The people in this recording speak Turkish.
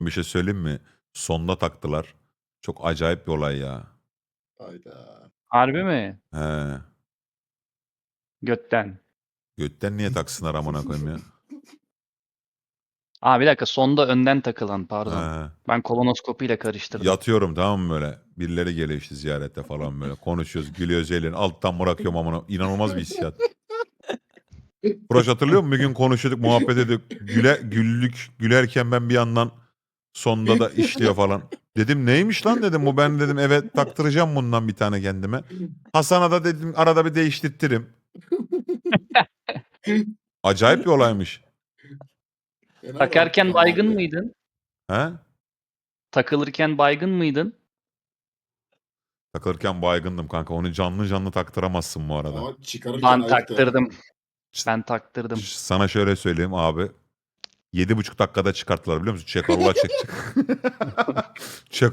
Bir şey söyleyeyim mi? Sonda taktılar. Çok acayip bir olay ya. Hayda. Harbi mi? He. Götten. Götten niye taksınlar amına koyayım ya? A, bir dakika, sonda önden takılan, pardon. He. Ben kolonoskopiyle karıştırdım. Yatıyorum tamam mı böyle? Birileri geliyor işte ziyarette falan böyle. Konuşuyoruz, gülüyoruz, eğleniyoruz. Alttan bırakıyorum amına. İnanılmaz bir hissiyat. Proş hatırlıyor musun? Bir gün konuşuyorduk, muhabbet ediyorduk. Gülerken ben bir yandan sonda da işliyor falan. Dedim neymiş lan dedim bu, ben dedim evet taktıracağım bundan bir tane kendime. Hasan'a da dedim arada bir değiştirtirim. Acayip bir olaymış. Fena Takarken rahatlık ama baygın abi. mıydın? He? Takılırken baygın mıydın? Takılırken baygındım kanka. Onu canlı canlı taktıramazsın bu arada. Ama çıkarırken Ben ayıktı. taktırdım. Ben taktırdım. Sana şöyle söyleyeyim abi. 7,5 dakikada çıkarttılar biliyor musun? Çekalla çek. Çek